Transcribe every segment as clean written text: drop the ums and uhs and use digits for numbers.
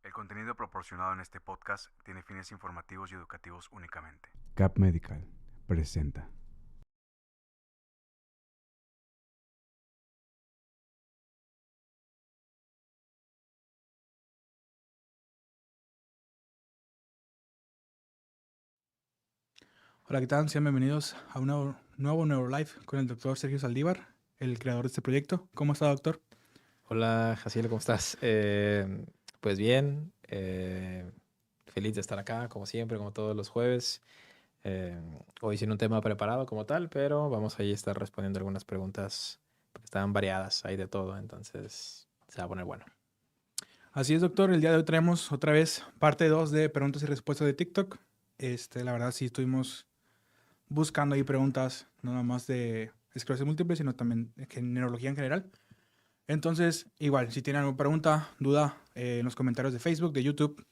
El contenido proporcionado en este podcast tiene fines informativos y educativos únicamente. Cap Medical presenta. Hola, ¿qué tal? Sean bienvenidos a un nuevo Neurolife con el doctor Sergio Saldívar, el creador de este proyecto. ¿Cómo está, doctor? Hola, Jaciel, ¿cómo estás? Pues bien, feliz de estar acá, como siempre, como todos los jueves. Hoy sin un tema preparado como tal, pero vamos a estar respondiendo algunas preguntas porque están variadas, hay de todo, entonces se va a poner bueno. Así es, doctor. El día de hoy traemos otra vez parte 2 de preguntas y respuestas de TikTok. La verdad sí estuvimos buscando ahí preguntas, no nada más de esclerosis múltiple, sino también de neurología en general. Entonces, igual, si tienen alguna pregunta, duda, en los comentarios de Facebook, de YouTube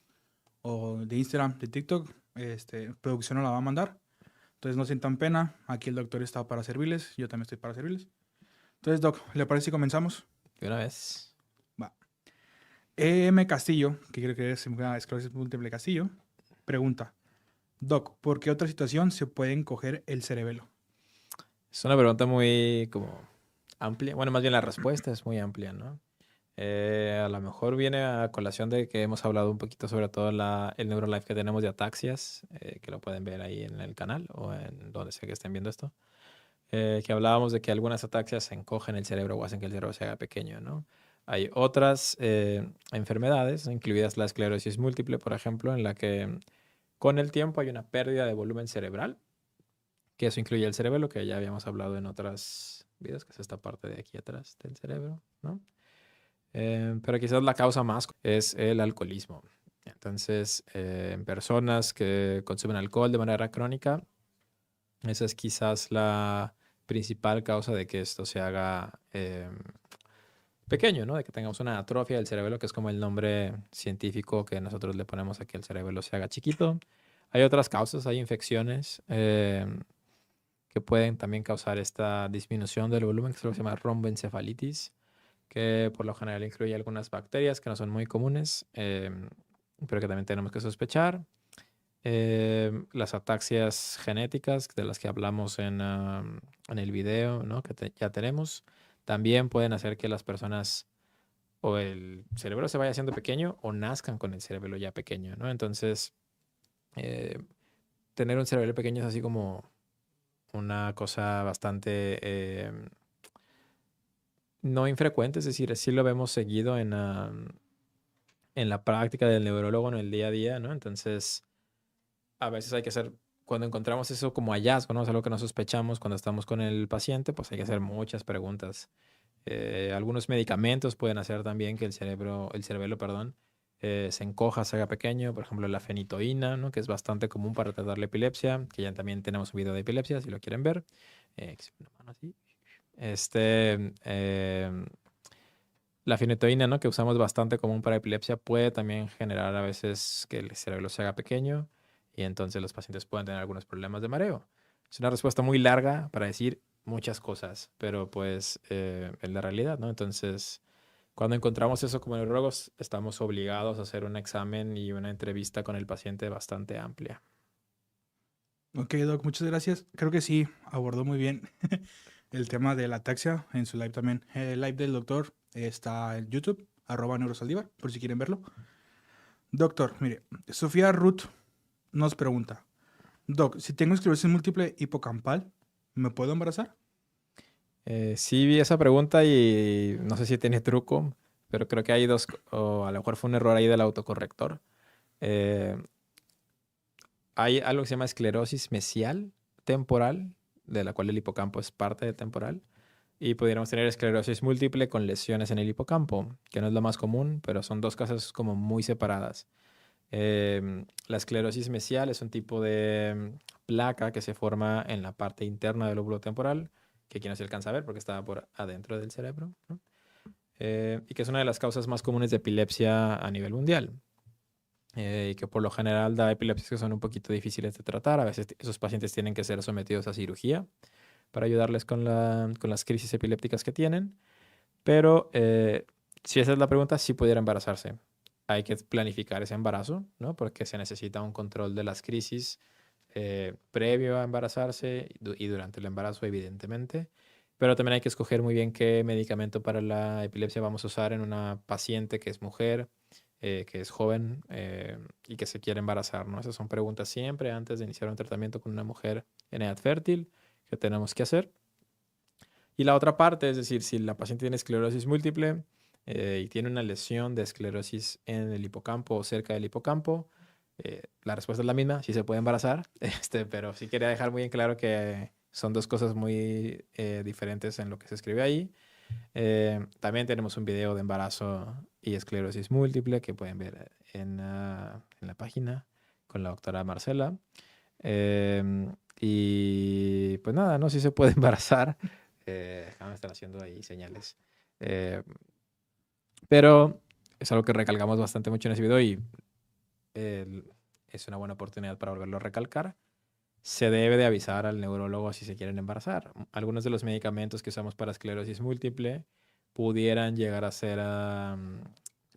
o de Instagram, de TikTok, producción nos la va a mandar. Entonces no sientan pena, aquí el doctor está para servirles, yo también estoy para servirles. Entonces, doc, ¿le parece si comenzamos? De una vez. Va. EM Castillo, que creo que es esclerosis múltiple Castillo, pregunta: Doc, ¿por qué otra situación se puede encoger el cerebelo? Es una pregunta muy como amplia, bueno, más bien la respuesta es muy amplia, ¿no? A lo mejor viene a colación de que hemos hablado un poquito sobre todo el Neurolife que tenemos de ataxias, que lo pueden ver ahí en el canal o en donde sea que estén viendo esto, que hablábamos de que algunas ataxias se encogen el cerebro o hacen que el cerebro se haga pequeño, ¿no? Hay otras enfermedades, incluidas la esclerosis múltiple, por ejemplo, en la que con el tiempo hay una pérdida de volumen cerebral, que eso incluye el cerebelo, que ya habíamos hablado en otras videos, que es esta parte de aquí atrás del cerebro, ¿no? Pero quizás la causa más es el alcoholismo. Entonces, en personas que consumen alcohol de manera crónica, esa es quizás la principal causa de que esto se haga pequeño, ¿no? De que tengamos una atrofia del cerebelo, que es como el nombre científico que nosotros le ponemos a que el cerebelo se haga chiquito. Hay otras causas, hay infecciones que pueden también causar esta disminución del volumen, que se llama romboencefalitis, que por lo general incluye algunas bacterias que no son muy comunes, pero que también tenemos que sospechar. Las ataxias genéticas de las que hablamos en el video, ¿no? Que ya tenemos, también pueden hacer que las personas o el cerebro se vaya haciendo pequeño o nazcan con el cerebro ya pequeño, ¿no? Entonces, eh, tener un cerebro pequeño es así como una cosa bastante no infrecuente, es decir, sí lo vemos seguido en la práctica del neurólogo en el día a día, ¿no? Entonces, a veces hay que hacer, cuando encontramos eso como hallazgo, ¿no? Es algo que no sospechamos cuando estamos con el paciente, pues hay que hacer muchas preguntas. Algunos medicamentos pueden hacer también que el cerebelo, perdón, se encoja, se haga pequeño. Por ejemplo, la fenitoína, ¿no? Que es bastante común para tratar la epilepsia, que ya también tenemos un video de epilepsia, si lo quieren ver. Una mano así. Este, em, la fenitoína, ¿no? Que usamos bastante común para epilepsia, puede también generar a veces que el cerebro se haga pequeño y entonces los pacientes pueden tener algunos problemas de mareo. Es una respuesta muy larga para decir muchas cosas, pero pues es la realidad, ¿no? Entonces, cuando encontramos eso como neurólogos, estamos obligados a hacer un examen y una entrevista con el paciente bastante amplia. Ok, doc, muchas gracias. Creo que sí abordó muy bien el tema de la ataxia en su live también. El live del doctor está en YouTube, @neurosaldívar, por si quieren verlo. Doctor, mire, Sofía Ruth nos pregunta: Doc, si tengo esclerosis múltiple hipocampal, ¿me puedo embarazar? Sí vi esa pregunta y no sé si tiene truco, pero creo que hay dos, o a lo mejor fue un error ahí del autocorrector. Eh, Hay algo que se llama esclerosis mesial temporal, de la cual el hipocampo es parte de temporal, y pudiéramos tener esclerosis múltiple con lesiones en el hipocampo, que no es lo más común, pero son dos cosas como muy separadas. La esclerosis mesial es un tipo de placa que se forma en la parte interna del lóbulo temporal, que aquí no se alcanza a ver porque está por adentro del cerebro, ¿no? Y que es una de las causas más comunes de epilepsia a nivel mundial. Y que por lo general da epilepsias que son un poquito difíciles de tratar. A veces esos pacientes tienen que ser sometidos a cirugía para ayudarles con las crisis epilépticas que tienen. Pero si esa es la pregunta, sí pudiera embarazarse. hay que planificar ese embarazo, ¿no? Porque se necesita un control de las crisis previo a embarazarse y durante el embarazo, evidentemente. Pero también hay que escoger muy bien qué medicamento para la epilepsia vamos a usar en una paciente que es mujer, que es joven y que se quiere embarazar, ¿no? Esas son preguntas siempre antes de iniciar un tratamiento con una mujer en edad fértil que tenemos que hacer. Y la otra parte, es decir, si la paciente tiene esclerosis múltiple y tiene una lesión de esclerosis en el hipocampo o cerca del hipocampo, la respuesta es la misma, sí se puede embarazar, pero sí quería dejar muy en claro que son dos cosas muy diferentes en lo que se escribe ahí. También tenemos un video de embarazo y esclerosis múltiple que pueden ver en la página con la doctora Marcela. Y pues nada, ¿no? Sí se puede embarazar. Me están haciendo ahí señales. Pero es algo que recalcamos bastante mucho en ese video y es una buena oportunidad para volverlo a recalcar. Se debe de avisar al neurólogo si se quieren embarazar. Algunos de los medicamentos que usamos para esclerosis múltiple pudieran llegar a ser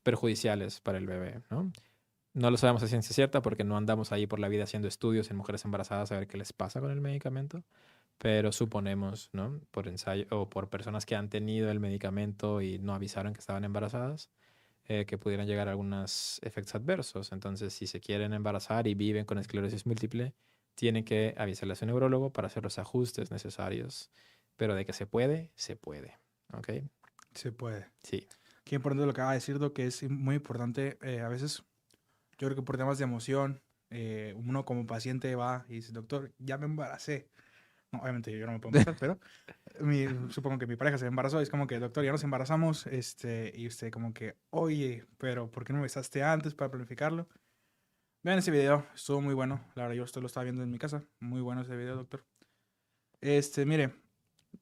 perjudiciales para el bebé, ¿no? No lo sabemos a ciencia cierta porque no andamos ahí por la vida haciendo estudios en mujeres embarazadas a ver qué les pasa con el medicamento, pero suponemos, ¿no? Por ensayo o por personas que han tenido el medicamento y no avisaron que estaban embarazadas, que pudieran llegar a algunos efectos adversos. Entonces, si se quieren embarazar y viven con esclerosis múltiple, tienen que avisarle a su neurólogo para hacer los ajustes necesarios. Pero de que se puede, se puede. ¿Ok? Se puede. Sí. Qué importante lo que acaba de decir, Doc, que es muy importante. A veces, yo creo que por temas de emoción, uno como paciente va y dice, doctor, ya me embaracé. No, obviamente yo no me puedo embarazar, pero supongo que mi pareja se embarazó. Es como que, doctor, ya nos embarazamos. Y usted como que, oye, pero ¿por qué no me avisaste antes para planificarlo? Vean ese video, estuvo muy bueno. La verdad, yo esto lo estaba viendo en mi casa. Muy bueno ese video, doctor. Mire,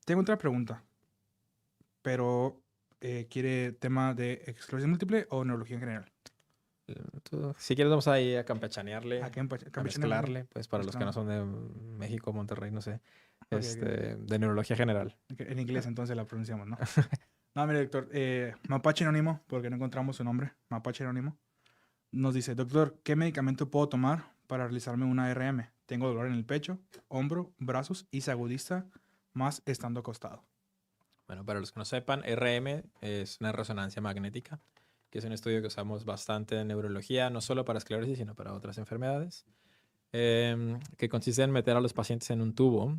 tengo otra pregunta. Pero, ¿quiere tema de esclerosis múltiple o neurología en general? Si quieres vamos ahí a campechanearle, ¿A qué a mezclarle, pues para los que no son de México, Monterrey, no sé, Ok. de neurología general. En inglés entonces la pronunciamos, ¿no? No, mire, doctor, Mapache Anónimo, porque no encontramos su nombre, Mapache Anónimo, nos dice, doctor, ¿qué medicamento puedo tomar para realizarme una RM? Tengo dolor en el pecho, hombro, brazos y se agudiza más estando acostado. Bueno, para los que no sepan, RM es una resonancia magnética, que es un estudio que usamos bastante en neurología, no solo para esclerosis, sino para otras enfermedades, que consiste en meter a los pacientes en un tubo,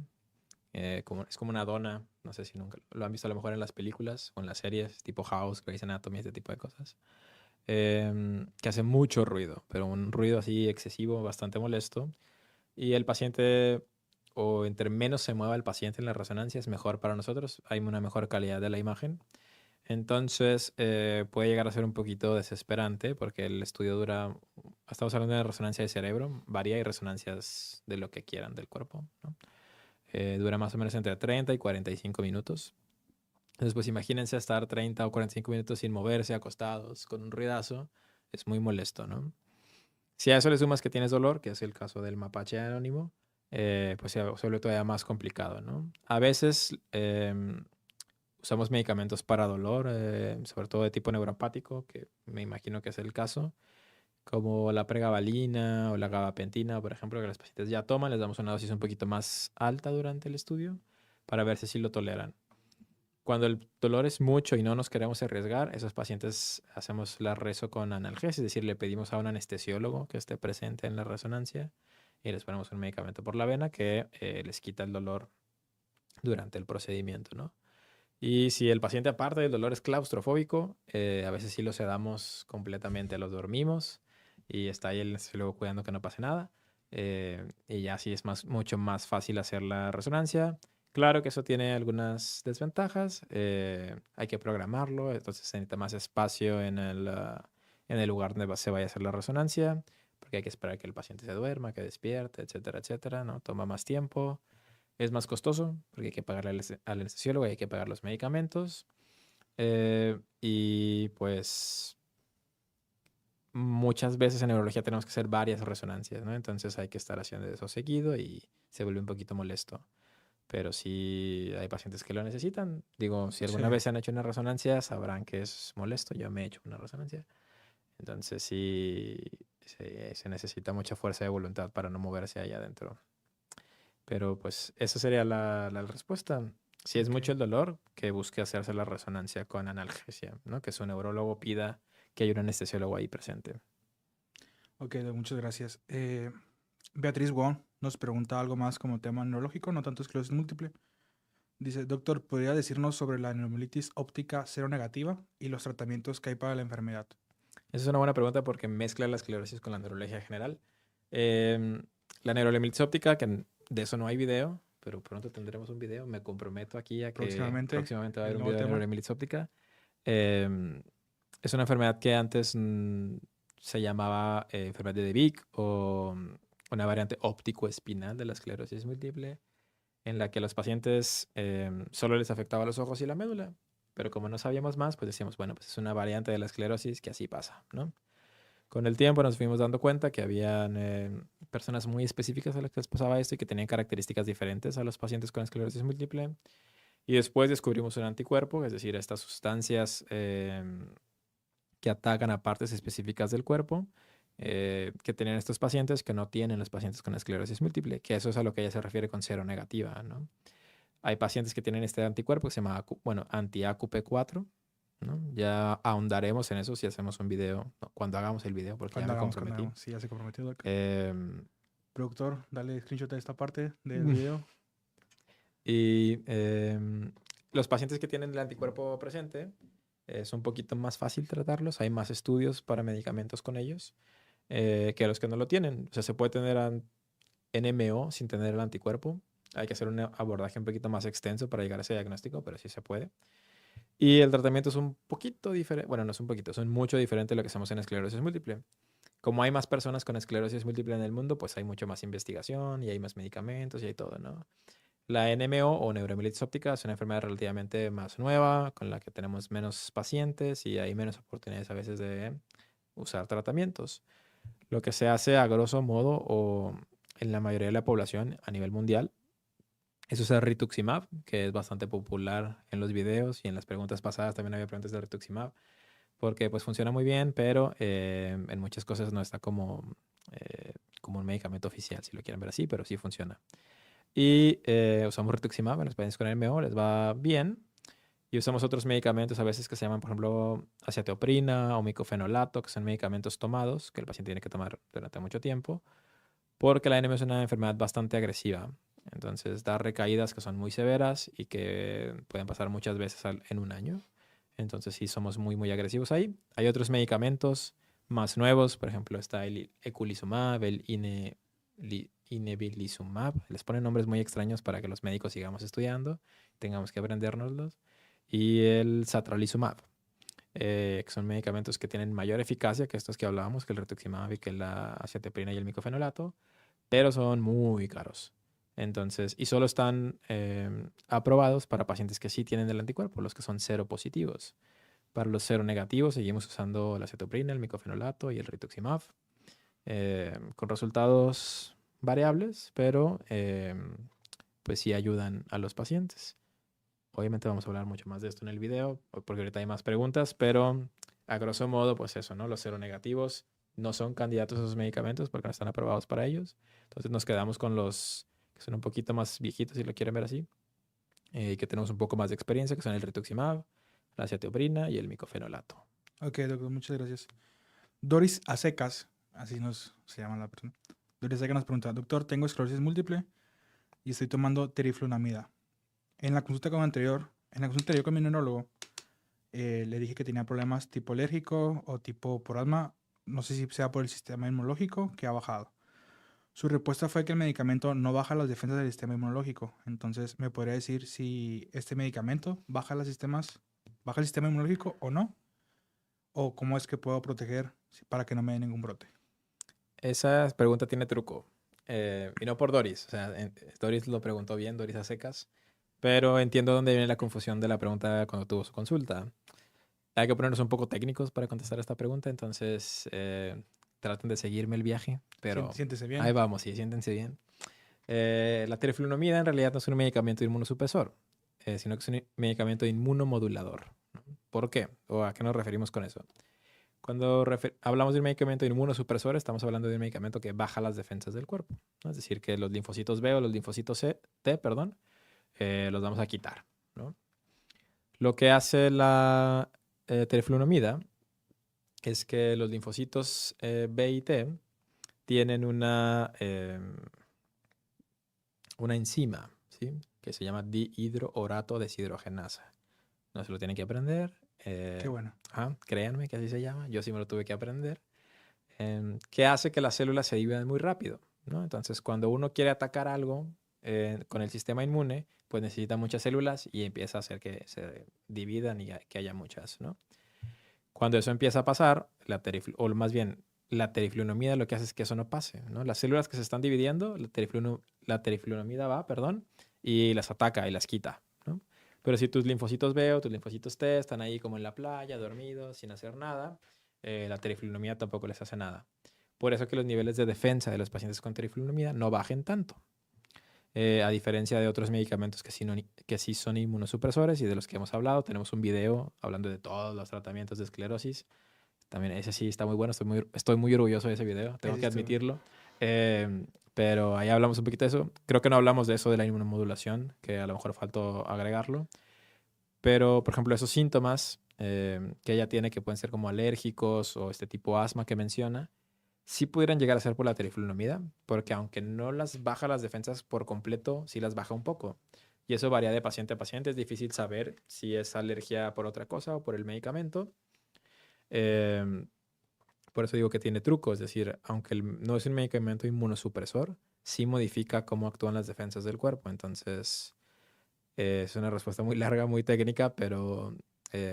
es como una dona, no sé si nunca lo han visto a lo mejor en las películas o en las series tipo House, Grey's Anatomy, este tipo de cosas, que hace mucho ruido, pero un ruido así excesivo, bastante molesto, y el paciente, o entre menos se mueva el paciente en la resonancia, es mejor para nosotros, hay una mejor calidad de la imagen. Entonces puede llegar a ser un poquito desesperante porque el estudio dura, estamos hablando de resonancia de cerebro, varía y resonancias de lo que quieran del cuerpo, ¿no? Dura más o menos entre 30 y 45 minutos. Entonces, pues imagínense estar 30 o 45 minutos sin moverse, acostados, con un ruidazo, es muy molesto, ¿no? Si a eso le sumas que tienes dolor, que es el caso del mapache anónimo, pues se vuelve todavía más complicado, ¿no? A veces usamos medicamentos para dolor, sobre todo de tipo neuropático, que me imagino que es el caso, como la pregabalina o la gabapentina, por ejemplo, que los pacientes ya toman, les damos una dosis un poquito más alta durante el estudio para ver si sí lo toleran. Cuando el dolor es mucho y no nos queremos arriesgar, esos pacientes hacemos la rezo con analgesia, es decir, le pedimos a un anestesiólogo que esté presente en la resonancia y les ponemos un medicamento por la vena que les quita el dolor durante el procedimiento, ¿no? Y si el paciente, aparte del dolor, es claustrofóbico, a veces sí lo sedamos completamente, lo dormimos y está ahí el anestesiólogo cuidando que no pase nada. Y ya sí es mucho más fácil hacer la resonancia. Claro que eso tiene algunas desventajas. Hay que programarlo, entonces se necesita más espacio en el lugar donde se vaya a hacer la resonancia, porque hay que esperar que el paciente se duerma, que despierte, etcétera, etcétera, ¿no? Toma más tiempo. Es más costoso porque hay que pagarle al anestesiólogo y hay que pagar los medicamentos. Y pues muchas veces en neurología tenemos que hacer varias resonancias, ¿no? Entonces hay que estar haciendo eso seguido y se vuelve un poquito molesto. Pero si hay pacientes que lo necesitan, digo, si alguna Sí. vez se han hecho una resonancia, sabrán que es molesto. Yo me he hecho una resonancia. Entonces sí se necesita mucha fuerza de voluntad para no moverse allá adentro. Pero pues esa sería la respuesta. Si es mucho el dolor, que busque hacerse la resonancia con analgesia, ¿no? Que su neurólogo pida que haya un anestesiólogo ahí presente. Ok, muchas gracias. Beatriz Wong nos pregunta algo más como tema neurológico, no tanto esclerosis múltiple. Dice, doctor, ¿podría decirnos sobre la neuromielitis óptica cero negativa y los tratamientos que hay para la enfermedad? Esa es una buena pregunta porque mezcla la esclerosis con la neurología general. La neuromielitis óptica, que de eso no hay video, pero pronto tendremos un video. Me comprometo aquí a que Próximamente, próximamente va a el haber un nuevo video de tema. neuromielitis óptica. Es una enfermedad que antes se llamaba enfermedad de Vick o una variante óptico-espinal de la esclerosis múltiple, en la que a los pacientes solo les afectaba los ojos y la médula. Pero como no sabíamos más, pues decíamos, bueno, pues es una variante de la esclerosis que así pasa, ¿no? Con el tiempo nos fuimos dando cuenta que habían personas muy específicas a las que les pasaba esto y que tenían características diferentes a los pacientes con esclerosis múltiple. Y después descubrimos un anticuerpo, es decir, estas sustancias que atacan a partes específicas del cuerpo que tenían estos pacientes que no tienen los pacientes con esclerosis múltiple, que eso es a lo que ella se refiere con cero negativa, ¿no? Hay pacientes que tienen este anticuerpo que se llama, anti-AQP4, ¿no? Ya ahondaremos en eso si hacemos un video, no, cuando hagamos el video, porque ya Cuando me hagamos, comprometí. Sí, ya se comprometió, doc. Em, Productor, dale screenshot de esta parte del video. y los pacientes que tienen el anticuerpo presente es un poquito más fácil tratarlos. Hay más estudios para medicamentos con ellos que los que no lo tienen. O sea, se puede tener NMO sin tener el anticuerpo. Hay que hacer un abordaje un poquito más extenso para llegar a ese diagnóstico, pero sí se puede. Y el tratamiento es un poquito diferente. Bueno, no es un poquito, es mucho diferente de lo que hacemos en esclerosis múltiple. Como hay más personas con esclerosis múltiple en el mundo, pues hay mucho más investigación y hay más medicamentos y hay todo, ¿no? La NMO o neuromielitis óptica es una enfermedad relativamente más nueva, con la que tenemos menos pacientes y hay menos oportunidades a veces de usar tratamientos. Lo que se hace a grosso modo o en la mayoría de la población a nivel mundial es usar rituximab, que es bastante popular en los videos y en las preguntas pasadas también había preguntas de rituximab, porque pues funciona muy bien, pero en muchas cosas no está como un medicamento oficial, si lo quieren ver así, pero sí funciona. Y usamos rituximab en los pacientes con MO, les va bien. Y usamos otros medicamentos a veces que se llaman, por ejemplo, acetoprina o micofenolato, que son medicamentos tomados que el paciente tiene que tomar durante mucho tiempo, porque la anemia es una enfermedad bastante agresiva. Entonces da recaídas que son muy severas y que pueden pasar muchas veces en un año. Entonces sí somos muy, muy agresivos ahí. Hay otros medicamentos más nuevos, por ejemplo está el eculizumab, el inebilizumab. Les ponen nombres muy extraños para que los médicos sigamos estudiando, tengamos que aprendérnoslos. Y el satralizumab, que son medicamentos que tienen mayor eficacia que estos que hablábamos, que el rituximab y que la acetoprina y el micofenolato, pero son muy caros. Entonces, y solo están aprobados para pacientes que sí tienen el anticuerpo, los que son cero positivos. Para los cero negativos seguimos usando la acetoprina, el micofenolato y el rituximab, con resultados variables, pero pues sí ayudan a los pacientes. Obviamente vamos a hablar mucho más de esto en el video, porque ahorita hay más preguntas, pero a grosso modo, pues eso, ¿no? Los cero negativos no son candidatos a esos medicamentos porque no están aprobados para ellos. Entonces nos quedamos con los que son un poquito más viejitos, si lo quieren ver así, que tenemos un poco más de experiencia, que son el rituximab, la acetoprina y el micofenolato. Ok, doctor, muchas gracias. Doris Acecas, se llama la persona. Doris Acecas nos pregunta, doctor, tengo esclerosis múltiple y estoy tomando teriflunomida. En la consulta anterior con mi neurólogo, le dije que tenía problemas tipo alérgico o tipo por asma. No sé si sea por el sistema inmunológico que ha bajado. Su respuesta fue que el medicamento no baja las defensas del sistema inmunológico. Entonces, ¿me podría decir si este medicamento baja el sistema inmunológico o no? ¿O cómo es que puedo proteger para que no me dé ningún brote? Esa pregunta tiene truco. Y no por Doris. O sea, Doris lo preguntó bien, Doris a secas. Pero entiendo dónde viene la confusión de la pregunta cuando tuvo su consulta. Hay que ponernos un poco técnicos para contestar esta pregunta, entonces traten de seguirme el viaje, pero Siéntese bien. ahí vamos, sí, siéntense bien. La teriflunomida en realidad no es un medicamento inmunosupresor, sino que es un medicamento inmunomodulador, ¿no? ¿Por qué? ¿O a qué nos referimos con eso? Cuando hablamos de un medicamento inmunosupresor, estamos hablando de un medicamento que baja las defensas del cuerpo, ¿no? Es decir, que los linfocitos B o los linfocitos T, perdón, los vamos a quitar, ¿no? Lo que hace la teriflunomida es que los linfocitos B y T tienen una enzima, ¿sí? Que se llama dihidroorato deshidrogenasa. No se lo tienen que aprender. Qué bueno. Créanme que así se llama. Yo sí me lo tuve que aprender. Que hace que las células se dividan muy rápido, ¿no? Entonces, cuando uno quiere atacar algo con el sistema inmune, pues necesita muchas células y empieza a hacer que se dividan y que haya muchas, ¿no? Cuando eso empieza a pasar, o más bien, la teriflunomida lo que hace es que eso no pase, ¿no? Las células que se están dividiendo, la teriflunomida va, y las ataca y las quita, ¿no? Pero si tus linfocitos B o tus linfocitos T están ahí como en la playa, dormidos, sin hacer nada, la teriflunomida tampoco les hace nada. Por eso que los niveles de defensa de los pacientes con teriflunomida no bajen tanto. A diferencia de otros medicamentos que sí son inmunosupresores y de los que hemos hablado. Tenemos un video hablando de todos los tratamientos de esclerosis. También ese sí está muy bueno. Estoy muy orgulloso de ese video, tengo que admitirlo. Pero ahí hablamos un poquito de eso. Creo que no hablamos de eso de la inmunomodulación, que a lo mejor faltó agregarlo. Pero, por ejemplo, esos síntomas que ella tiene, que pueden ser como alérgicos o este tipo de asma que menciona, sí pudieran llegar a ser por la teriflunomida, porque aunque no las baja las defensas por completo, sí las baja un poco. Y eso varía de paciente a paciente. Es difícil saber si es alergia por otra cosa o por el medicamento. Por eso digo que tiene truco. Es decir, aunque no es un medicamento inmunosupresor, sí modifica cómo actúan las defensas del cuerpo. Entonces, es una respuesta muy larga, muy técnica, pero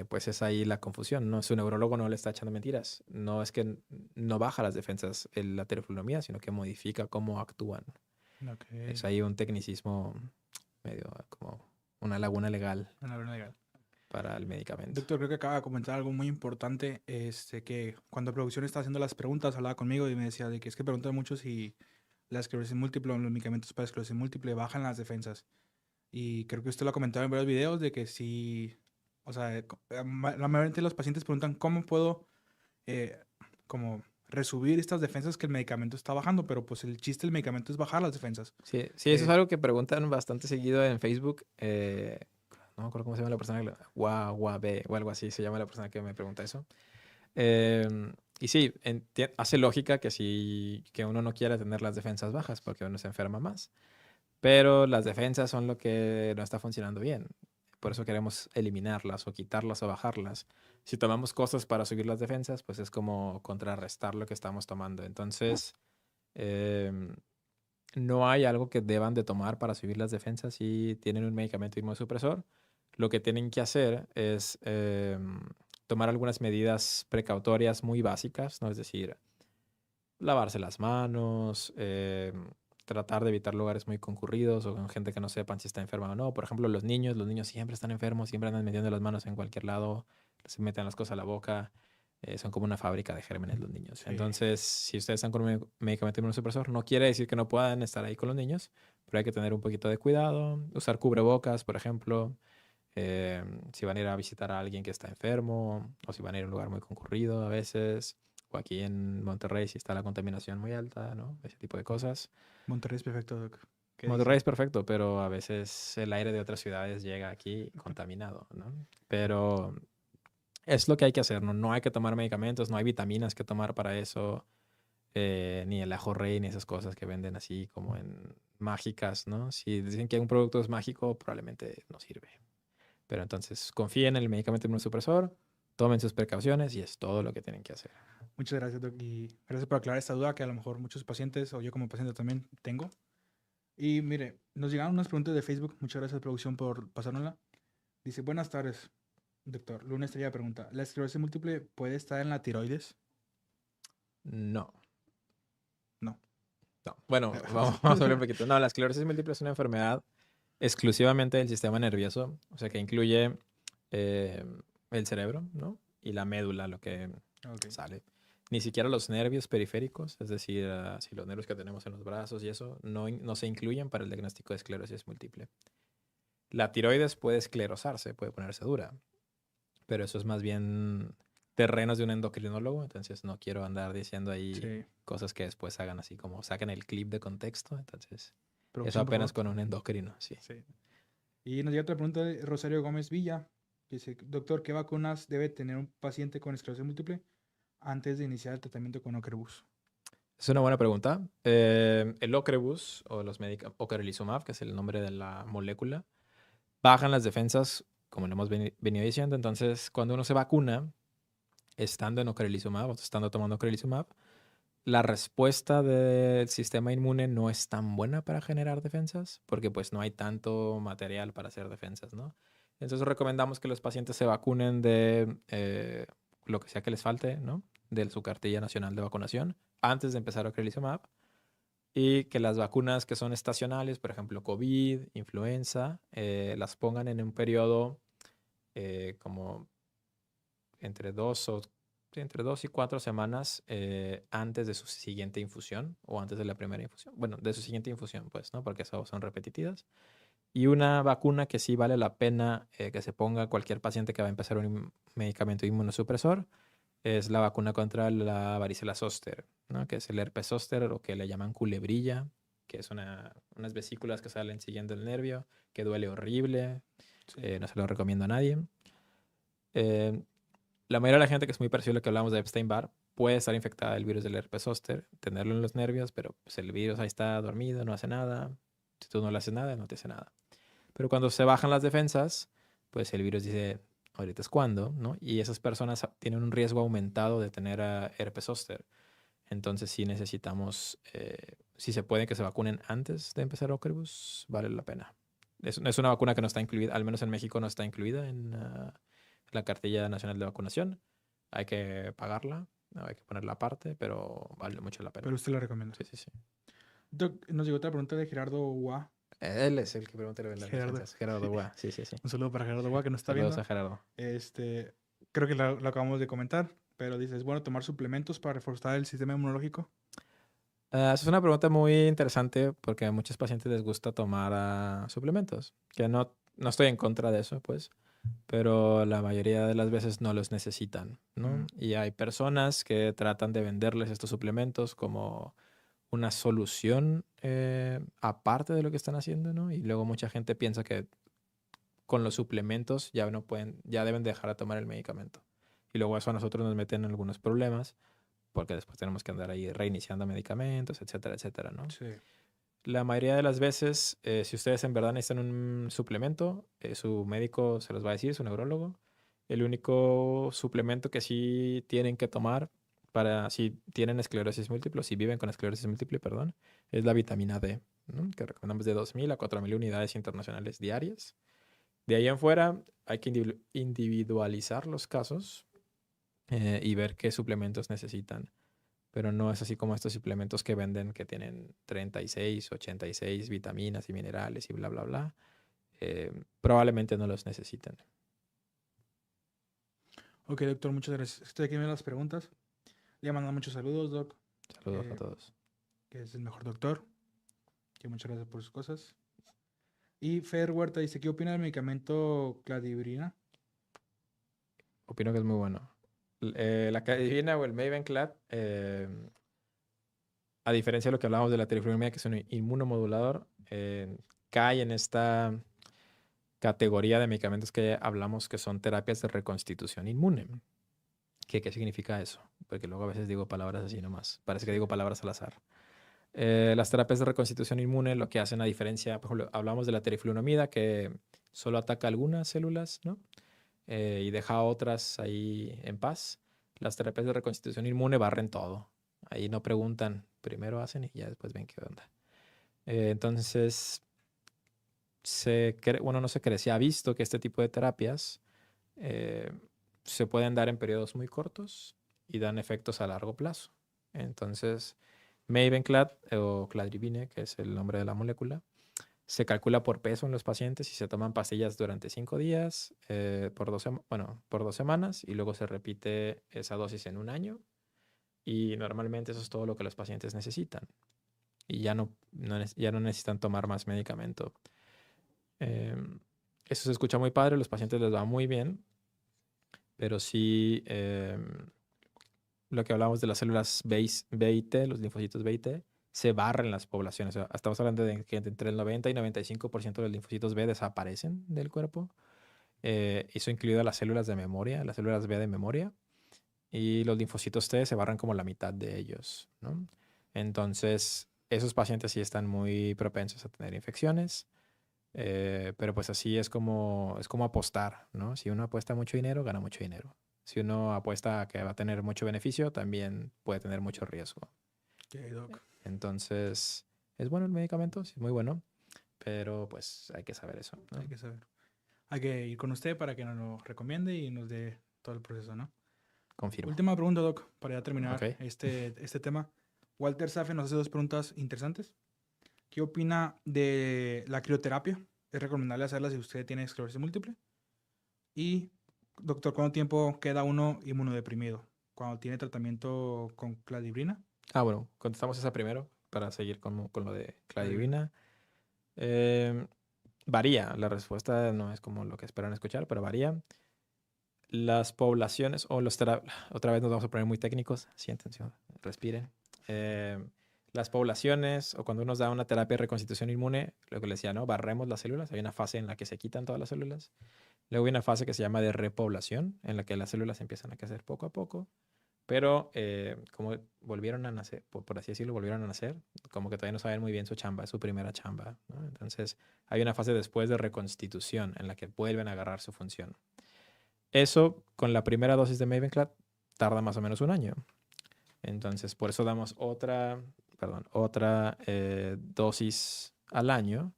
pues es ahí la confusión, ¿no? Su neurólogo no le está echando mentiras. No es que no baja las defensas la teriflunomida, sino que modifica cómo actúan. Okay. Es ahí un tecnicismo medio como una laguna legal. Una laguna legal. Para el medicamento. Doctor, creo que acaba de comentar algo muy importante, que cuando producción estaba haciendo las preguntas, hablaba conmigo y me decía de que es que preguntan mucho si la esclerosis múltiple o los medicamentos para esclerosis múltiple bajan las defensas. Y creo que usted lo ha comentado en varios videos de que sí, o sea, la mayoría de los pacientes preguntan cómo puedo como resubir estas defensas que el medicamento está bajando, pero pues el chiste del medicamento es bajar las defensas. Sí, eso es algo que preguntan bastante seguido en Facebook. No me acuerdo cómo se llama la persona, Guabe o algo así se llama la persona que me pregunta eso. Y sí, hace lógica que uno no quiera tener las defensas bajas porque uno se enferma más. Pero las defensas son lo que no está funcionando bien. Por eso queremos eliminarlas o quitarlas o bajarlas. Si tomamos cosas para subir las defensas, pues es como contrarrestar lo que estamos tomando. Entonces, no hay algo que deban de tomar para subir las defensas si tienen un medicamento inmunosupresor. Lo que tienen que hacer es tomar algunas medidas precautorias muy básicas, ¿no? Es decir, lavarse las manos, tratar de evitar lugares muy concurridos o con gente que no sepan si está enferma o no. Por ejemplo, los niños siempre están enfermos, siempre andan metiendo las manos en cualquier lado, se meten las cosas a la boca. Son como una fábrica de gérmenes los niños. Sí. Entonces, si ustedes están con un medicamento inmunosupresor, no quiere decir que no puedan estar ahí con los niños, pero hay que tener un poquito de cuidado. Usar cubrebocas, por ejemplo. Si van a ir a visitar a alguien que está enfermo o si van a ir a un lugar muy concurrido a veces. O aquí en Monterrey si está la contaminación muy alta, ¿no? Ese tipo de cosas. Monterrey es perfecto, Doc. Monterrey es perfecto, pero a veces el aire de otras ciudades llega aquí contaminado, ¿no? Pero es lo que hay que hacer, ¿no? No hay que tomar medicamentos, no hay vitaminas que tomar para eso, ni el ajo rey, ni esas cosas que venden así como en mágicas, ¿no? Si dicen que un producto es mágico, probablemente no sirve. Pero entonces confíen en el medicamento inmunosupresor, tomen sus precauciones y es todo lo que tienen que hacer. Muchas gracias, Doc. Y gracias por aclarar esta duda que a lo mejor muchos pacientes o yo como paciente también tengo. Y mire, nos llegaron unas preguntas de Facebook. Muchas gracias, producción, por pasárnosla. Dice, buenas tardes, doctor. Luna Estrella pregunta, ¿la esclerosis múltiple puede estar en la tiroides? No. No. No. Bueno, vamos a hablar un poquito. No, la esclerosis múltiple es una enfermedad exclusivamente del sistema nervioso, o sea que incluye el cerebro, ¿no? Y la médula, lo que sale. Ni siquiera los nervios periféricos, es decir, si los nervios que tenemos en los brazos y eso, no se incluyen para el diagnóstico de esclerosis múltiple. La tiroides puede esclerosarse, puede ponerse dura, pero eso es más bien terrenos de un endocrinólogo, entonces no quiero andar diciendo ahí Sí. cosas que después hagan así como saquen el clip de contexto, entonces eso Producción, por apenas favor. con un endocrino, sí. Sí. Y nos llega otra pregunta de Rosario Gómez Villa. Que dice, doctor, ¿qué vacunas debe tener un paciente con esclerosis múltiple antes de iniciar el tratamiento con Ocrevus? Es una buena pregunta. El Ocrevus o los Ocrelizumab, que es el nombre de la molécula, bajan las defensas, como lo hemos venido diciendo. Entonces, cuando uno se vacuna, estando en Ocrelizumab o estando tomando Ocrelizumab, la respuesta del sistema inmune no es tan buena para generar defensas, porque pues no hay tanto material para hacer defensas, ¿no? Entonces recomendamos que los pacientes se vacunen de lo que sea que les falte, ¿no? De su cartilla nacional de vacunación antes de empezar Ocrelizumab. Y que las vacunas que son estacionales, por ejemplo, COVID, influenza, las pongan en un periodo como entre entre 2 y 4 semanas antes de su siguiente infusión o antes de la primera infusión. Bueno, de su siguiente infusión, pues, ¿no? Porque eso son repetitivas. Y una vacuna que sí vale la pena que se ponga cualquier paciente que va a empezar un medicamento inmunosupresor es la vacuna contra la varicela zóster, ¿no? Que es el herpes zóster o que le llaman culebrilla, que es unas vesículas que salen siguiendo el nervio, que duele horrible, Sí. no se lo recomiendo a nadie. La mayoría de la gente que es muy parecida a lo que hablamos de Epstein-Barr puede estar infectada del virus del herpes zóster, tenerlo en los nervios, pero pues, el virus ahí está dormido, no hace nada. Si tú no le haces nada, no te hace nada. Pero cuando se bajan las defensas, pues el virus dice, ahorita es cuando, ¿no? Y esas personas tienen un riesgo aumentado de tener herpes zóster. Entonces sí necesitamos, si se puede que se vacunen antes de empezar Ocrevus, vale la pena. Es una vacuna que no está incluida, al menos en México no está incluida en la cartilla nacional de vacunación. Hay que pagarla, hay que ponerla aparte, pero vale mucho la pena. Pero usted la recomienda. Sí, sí, sí. Doc, nos llegó otra pregunta de Gerardo Gua. Él es el que pregunta de las Gerardo. defensas. Gerardo Gua, sí, sí, sí. Un saludo para Gerardo Gua que nos está Saludos viendo. a Gerardo. Creo que lo acabamos de comentar, pero dice, ¿es bueno tomar suplementos para reforzar el sistema inmunológico? Esa es una pregunta muy interesante porque a muchos pacientes les gusta tomar suplementos, que no estoy en contra de eso, pues, pero la mayoría de las veces no los necesitan, ¿no? Y hay personas que tratan de venderles estos suplementos como una solución aparte de lo que están haciendo, ¿no? Y luego mucha gente piensa que con los suplementos ya no pueden, ya deben dejar de tomar el medicamento. Y luego eso a nosotros nos mete en algunos problemas porque después tenemos que andar ahí reiniciando medicamentos, etcétera, etcétera, ¿no? Sí. La mayoría de las veces, si ustedes en verdad necesitan un suplemento, su médico se los va a decir, su neurólogo. El único suplemento que sí tienen que tomar para si tienen esclerosis múltiple, o si viven con esclerosis múltiple, perdón, es la vitamina D, ¿no? Que recomendamos de 2.000 a 4.000 unidades internacionales diarias. De ahí en fuera hay que individualizar los casos y ver qué suplementos necesitan. Pero no es así como estos suplementos que venden que tienen 36, 86 vitaminas y minerales y bla, bla, bla. Probablemente no los necesiten. Ok, doctor, muchas gracias. Estoy aquí viendo las preguntas. Le mandan muchos saludos, doc, Saludos a todos. que es el mejor doctor. Que muchas gracias por sus cosas. Y Fer Huerta dice, ¿qué opina del medicamento cladibrina? Opino que es muy bueno. La cadivina o el Mavenclad, a diferencia de lo que hablábamos de la teriflunomida, que es un inmunomodulador, cae en esta categoría de medicamentos que hablamos que son terapias de reconstitución inmune. ¿Qué significa eso? Porque luego a veces digo palabras así nomás. Parece que digo palabras al azar. Las terapias de reconstitución inmune lo que hacen a diferencia, por ejemplo, hablamos de la teriflunomida que solo ataca algunas células, ¿no? Y deja a otras ahí en paz. Las terapias de reconstitución inmune barren todo. Ahí no preguntan, primero hacen y ya después ven qué onda. Entonces, no se cree, se ha visto que este tipo de terapias se pueden dar en periodos muy cortos y dan efectos a largo plazo. Entonces, Mavenclad o cladribine, que es el nombre de la molécula, se calcula por peso en los pacientes y se toman pastillas durante 5 días, por 2 semanas, y luego se repite esa dosis en un año. Y normalmente eso es todo lo que los pacientes necesitan. Y ya no necesitan tomar más medicamento. Eso se escucha muy padre, los pacientes les va muy bien. pero sí lo que hablamos de las células B y T, los linfocitos B y T, se barren las poblaciones. O sea, estamos hablando de que entre el 90 y 95% de los linfocitos B desaparecen del cuerpo. Eso incluido las células de memoria, las células B de memoria. Y los linfocitos T se barran como la mitad de ellos, ¿no? Entonces, esos pacientes sí están muy propensos a tener infecciones. Pero pues así es como apostar, ¿no? Si uno apuesta mucho dinero, gana mucho dinero. Si uno apuesta a que va a tener mucho beneficio, también puede tener mucho riesgo. Ok, Doc. Entonces, es bueno el medicamento, sí, es muy bueno, pero pues hay que saber eso, ¿no? Hay que saber. Hay que ir con usted para que nos lo recomiende y nos dé todo el proceso, ¿no? Confirmo. Última pregunta, Doc, para ya terminar Ok. este tema. Walter Safe nos hace dos preguntas interesantes. ¿Qué opina de la crioterapia? ¿Es recomendable hacerla si usted tiene esclerosis múltiple? Y, doctor, ¿cuánto tiempo queda uno inmunodeprimido cuando tiene tratamiento con cladribina? Bueno, contestamos esa primero para seguir con lo de Cladribina. cladribina. Varía, la respuesta no es como lo que esperan escuchar, pero varía. Las poblaciones, otra vez nos vamos a poner muy técnicos, siéntense, respiren. Las poblaciones, o cuando uno da una terapia de reconstitución inmune, lo que les decía, ¿no? Barremos las células, hay una fase en la que se quitan todas las células. Luego hay una fase que se llama de repoblación, en la que las células empiezan a crecer poco a poco, pero como volvieron a nacer, por así decirlo, volvieron a nacer, como que todavía no saben muy bien su chamba, es su primera chamba, ¿no? Entonces hay una fase después de reconstitución en la que vuelven a agarrar su función. Eso, con la primera dosis de Mavenclad, tarda más o menos un año. Entonces, por eso damos otra dosis al año.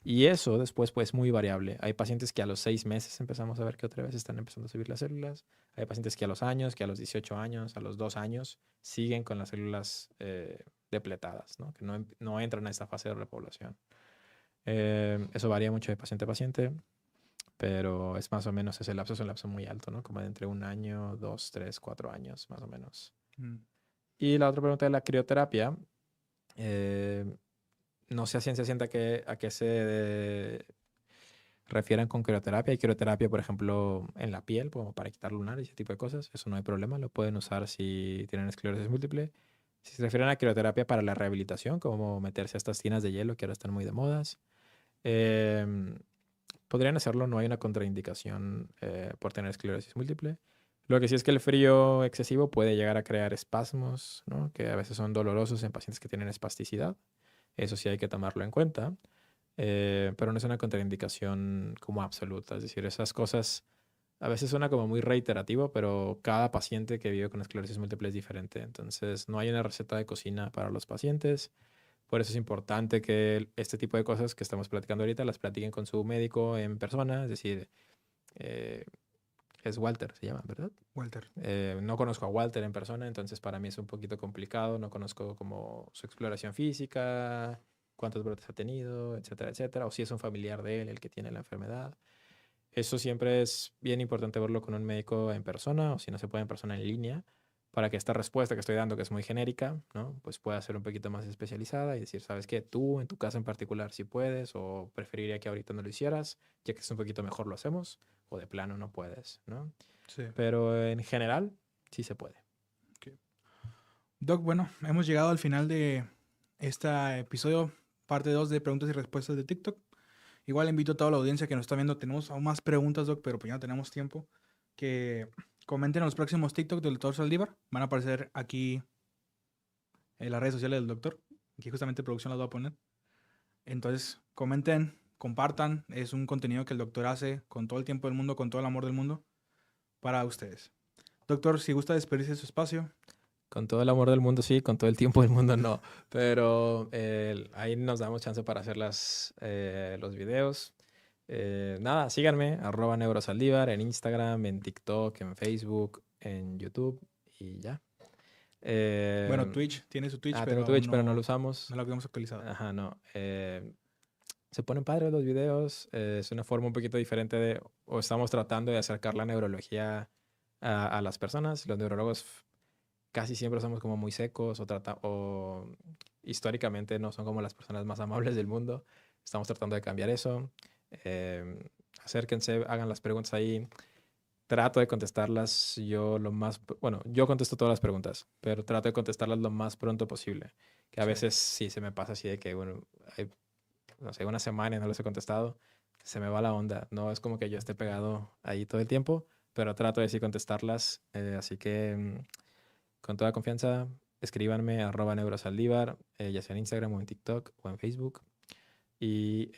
Y eso después, pues, muy variable. Hay pacientes que a los 6 meses empezamos a ver que otra vez están empezando a subir las células. Hay pacientes que a los años, que a los 18 años, a los 2 años, siguen con las células depletadas, ¿no? Que no entran a esta fase de repoblación. Eso varía mucho de paciente a paciente, pero es más o menos ese lapso, es un lapso muy alto, ¿no? Como de entre un año, 2, 3, 4 años, más o menos. Y la otra pregunta de la crioterapia, no sé a ciencia cierta a qué se refieran con crioterapia. Hay crioterapia, por ejemplo, en la piel, como para quitar lunar y ese tipo de cosas. Eso no hay problema, lo pueden usar si tienen esclerosis múltiple. Si se refieren a crioterapia para la rehabilitación, como meterse a estas tinas de hielo que ahora están muy de modas, podrían hacerlo, no hay una contraindicación por tener esclerosis múltiple. Lo que sí es que el frío excesivo puede llegar a crear espasmos, ¿no? Que a veces son dolorosos en pacientes que tienen espasticidad. Eso sí hay que tomarlo en cuenta, pero no es una contraindicación como absoluta. Es decir, esas cosas a veces suena como muy reiterativo, pero cada paciente que vive con esclerosis múltiple es diferente. Entonces, no hay una receta de cocina para los pacientes. Por eso es importante que este tipo de cosas que estamos platicando ahorita las platiquen con su médico en persona. Es decir, es Walter, se llama, ¿verdad? Walter. No conozco a Walter en persona, entonces para mí es un poquito complicado. No conozco como su exploración física, cuántos brotes ha tenido, etcétera, etcétera. O si es un familiar de él el que tiene la enfermedad. Eso siempre es bien importante verlo con un médico en persona, o si no se puede en persona, en línea, para que esta respuesta que estoy dando, que es muy genérica, ¿no? Pues pueda ser un poquito más especializada y decir, ¿sabes qué? Tú, en tu caso en particular, si puedes, o preferiría que ahorita no lo hicieras, ya que es un poquito mejor lo hacemos, o de plano no puedes, ¿no? Sí. Pero en general, sí se puede. Doc, bueno, hemos llegado al final de este episodio, parte 2 de preguntas y respuestas de TikTok. Igual invito a toda la audiencia que nos está viendo. Tenemos aún más preguntas, Doc, pero pues ya no tenemos tiempo. Que comenten en los próximos TikTok del doctor Saldívar. Van a aparecer aquí en las redes sociales del doctor. Aquí justamente producción las va a poner. Entonces, comenten, compartan. Es un contenido que el doctor hace con todo el tiempo del mundo, con todo el amor del mundo, para ustedes. Doctor, si gusta despedirse de su espacio. Con todo el amor del mundo, sí, con todo el tiempo del mundo, no. Pero ahí nos damos chance para hacer los videos. Nada, síganme, @neurosaldívar en Instagram, en TikTok, en Facebook, en YouTube y ya. Bueno, Twitch, tiene su Twitch, pero tengo Twitch, pero no lo usamos. No lo habíamos actualizado. Ajá, no. Se ponen padres los videos. Es una forma un poquito diferente o estamos tratando de acercar la neurología a las personas. Los neurólogos casi siempre somos como muy secos o históricamente no son como las personas más amables del mundo. Estamos tratando de cambiar eso. Acérquense, hagan las preguntas ahí. trato de contestarlas yo lo más... Bueno, yo contesto todas las preguntas, pero trato de contestarlas lo más pronto posible. Que a Sí. veces sí se me pasa así de que, bueno, hay, no sé, una semana y no les he contestado, se me va la onda. No es como que yo esté pegado ahí todo el tiempo, pero trato de sí contestarlas. Así que con toda confianza, escríbanme @neurosaldívar, ya sea en Instagram o en TikTok o en Facebook. Y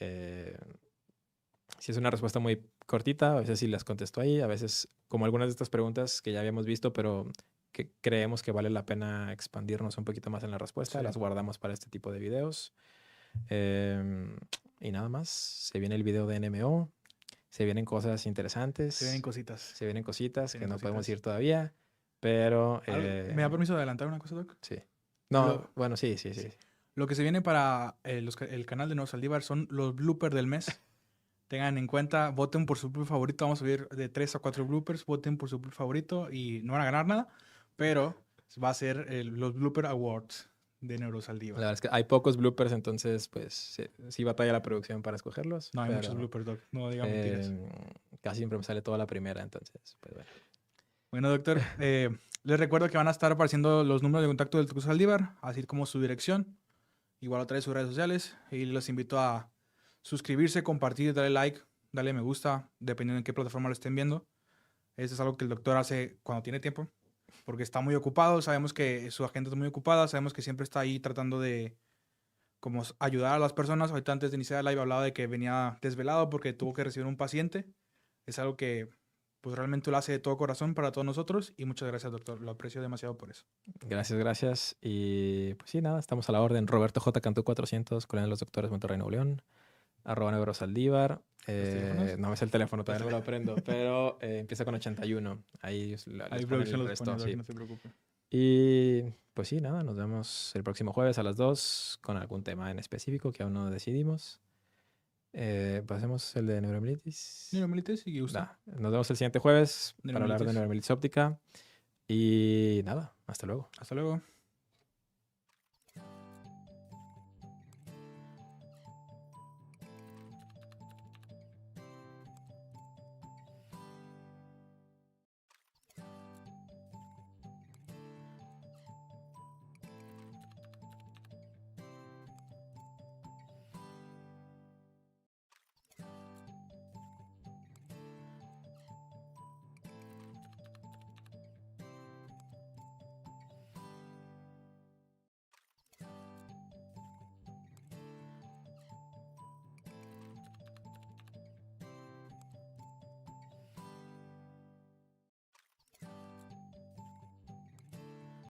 si es una respuesta muy cortita, a veces sí las contesto ahí, a veces como algunas de estas preguntas que ya habíamos visto, pero que creemos que vale la pena expandirnos un poquito más en la respuesta, Sí. las guardamos para este tipo de videos. Y nada más, se viene el video de NMO, se vienen cosas interesantes, Se vienen cositas. se vienen cositas Se que vienen no podemos cositas. decir todavía, pero... ¿Me da permiso de adelantar una cosa, Doc? Sí. No, Lo- bueno, sí, sí, sí. Sí. Lo que se viene para el canal de Nuevo Saldívar son los bloopers del mes. Tengan en cuenta, voten por su blooper favorito. Vamos a subir de 3 a 4 bloopers. Voten por su blooper favorito y no van a ganar nada, pero va a ser los Blooper Awards de Neuro La Saldívar. verdad es que hay pocos bloopers, entonces pues sí batalla la producción para escogerlos. No hay pero, muchos bloopers, Doc. No digan mentiras. casi siempre me sale toda la primera, entonces, pues bueno. Bueno, doctor, les recuerdo que van a estar apareciendo los números de contacto del Tucus Saldívar, así como su dirección. Igual otra vez sus redes sociales. Y los invito a suscribirse, compartir, darle like, darle me gusta, dependiendo en qué plataforma lo estén viendo. Eso es algo que el doctor hace cuando tiene tiempo, porque está muy ocupado. Sabemos que su agenda es muy ocupada. Sabemos que siempre está ahí tratando de como ayudar a las personas. Ahorita antes de iniciar el live hablaba de que venía desvelado porque tuvo que recibir un paciente. Es algo que pues realmente lo hace de todo corazón para todos nosotros. Y muchas gracias, doctor. Lo aprecio demasiado por eso. Gracias, gracias. Y pues sí, nada, estamos a la orden. Roberto J. Cantú 400, Colonia de los Doctores, Monterrey, Nuevo León. @neurosaldívar. teléfonos? No me sé el teléfono, todavía no me lo aprendo, pero empieza con 81. Ahí les Ahí ponen producción el los resto, pone, Doc, sí. no se preocupe. Y pues sí, nada, nos vemos el próximo jueves a las 2 con algún tema en específico que aún no decidimos. Pasemos el de neuromielitis. Neuromilites y usted. Nos vemos el siguiente jueves para hablar de Neuromielitis. neuromielitis óptica. Y nada, hasta luego. Hasta luego.